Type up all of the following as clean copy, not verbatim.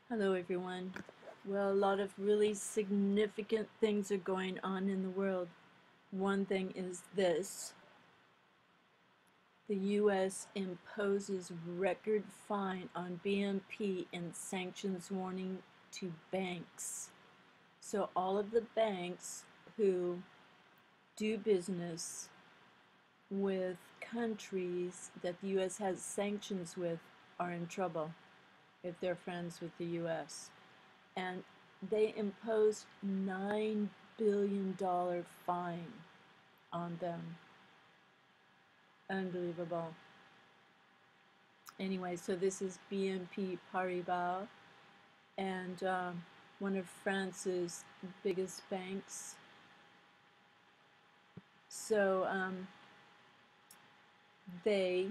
Hello, everyone. Well, a lot of really significant things are going on in the world. One thing is this: the U.S. imposes record fine on BNP in sanctions warning to banks. So, all of the banks who do business with countries that the U.S. has sanctions with are in trouble if they're friends with the U.S. And they imposed $9 billion fine on them. Unbelievable. Anyway, so this is BNP Paribas, and one of France's biggest banks. So they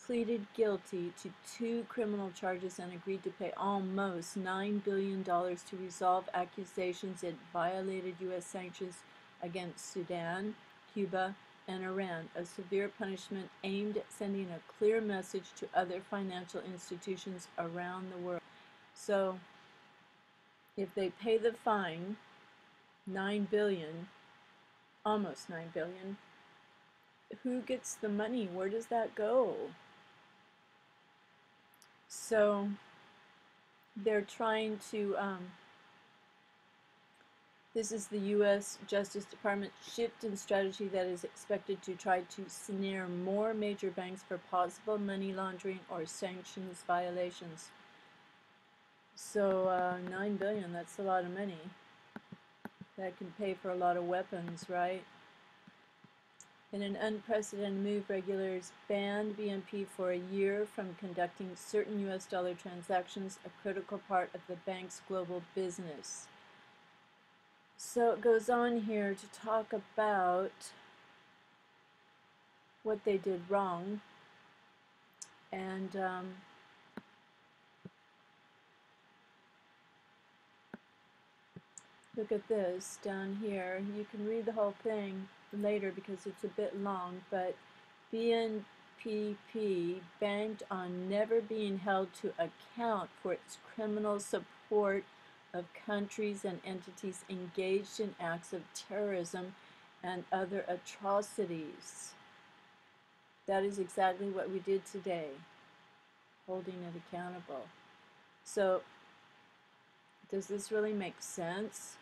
pleaded guilty to 2 criminal charges and agreed to pay almost $9 billion to resolve accusations it violated U.S. sanctions against Sudan, Cuba, and Iran, a severe punishment aimed at sending a clear message to other financial institutions around the world. So, if they pay the fine, $9 billion, almost $9 billion, who gets the money? Where does that go? So they're trying to, this is the U.S. Justice Department shift in strategy that is expected to try to snare more major banks for possible money laundering or sanctions violations. So $9 billion, that's a lot of money. That can pay for a lot of weapons, right? In an unprecedented move, regulators banned BNP for a year from conducting certain U.S. dollar transactions, a critical part of the bank's global business. So it goes on here to talk about what they did wrong. And look at this down here. You can read the whole thing later because it's a bit long, but BNPP banked on never being held to account for its criminal support of countries and entities engaged in acts of terrorism and other atrocities. That is exactly what we did today, holding it accountable. So, does this really make sense?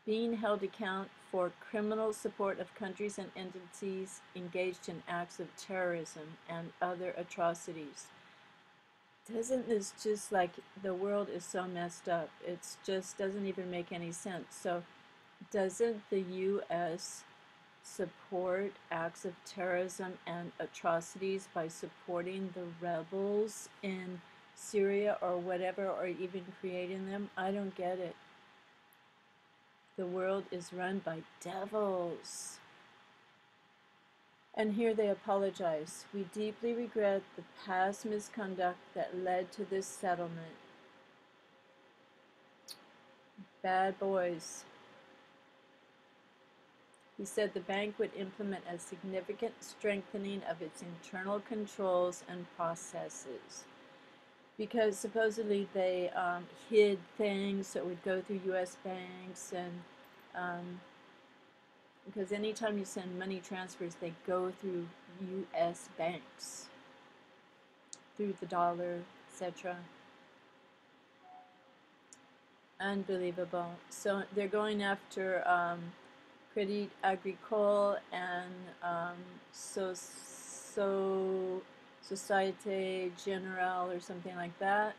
Being held account for criminal support of countries and entities engaged in acts of terrorism and other atrocities. Doesn't this just, like, the world is so messed up? It just doesn't even make any sense. So doesn't the U.S. support acts of terrorism and atrocities by supporting the rebels in Syria or whatever, or even creating them? I don't get it. The world is run by devils. And here they apologize. We deeply regret the past misconduct that led to this settlement. Bad boys. He said the bank would implement a significant strengthening of its internal controls and processes. Because supposedly they hid things that would go through U.S. banks, and because anytime you send money transfers, they go through U.S. banks, through the dollar, etc. Unbelievable. So they're going after Crédit Agricole and Société Générale or something like that.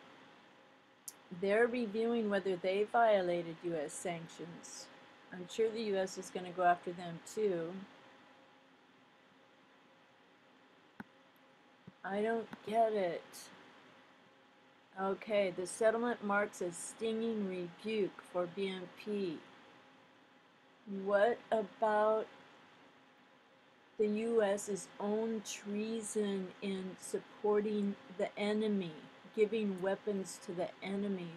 They're reviewing whether they violated U.S. sanctions. I'm sure the U.S. is going to go after them too. I don't get it. Okay, the settlement marks a stinging rebuke for BNP. What about the U.S.'s own treason in supporting the enemy, giving weapons to the enemy?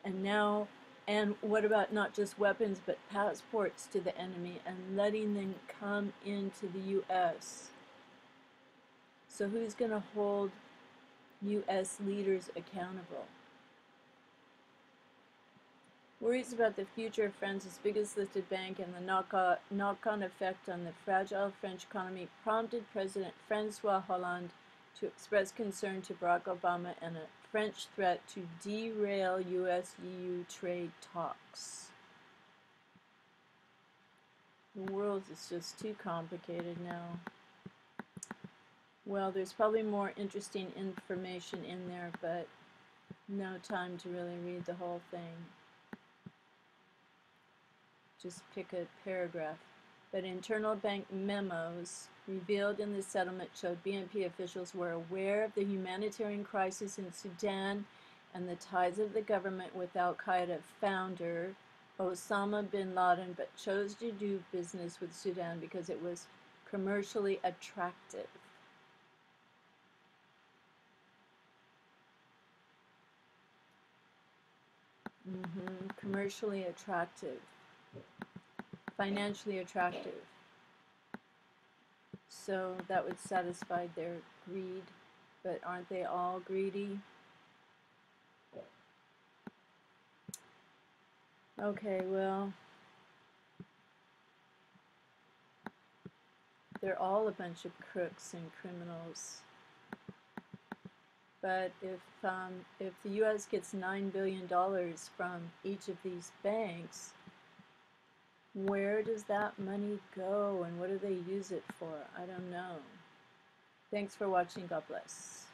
And what about not just weapons, but passports to the enemy and letting them come into the U.S.? So who's going to hold U.S. leaders accountable. Worries about the future of France's biggest listed bank and the knock-on effect on the fragile French economy prompted President François Hollande to express concern to Barack Obama and a French threat to derail U.S.-EU trade talks. The world is just too complicated now. Well, there's probably more interesting information in there, but no time to really read the whole thing. Just pick a paragraph. But internal bank memos revealed in the settlement showed BNP officials were aware of the humanitarian crisis in Sudan and the ties of the government with Al-Qaeda founder Osama bin Laden, but chose to do business with Sudan because it was commercially attractive. Commercially attractive. Financially attractive. So that would satisfy their greed, but aren't they all greedy? Okay, well, they're all a bunch of crooks and criminals. But if the U.S. gets $9 billion from each of these banks, where does that money go and what do they use it for? I don't know. Thanks for watching. God bless.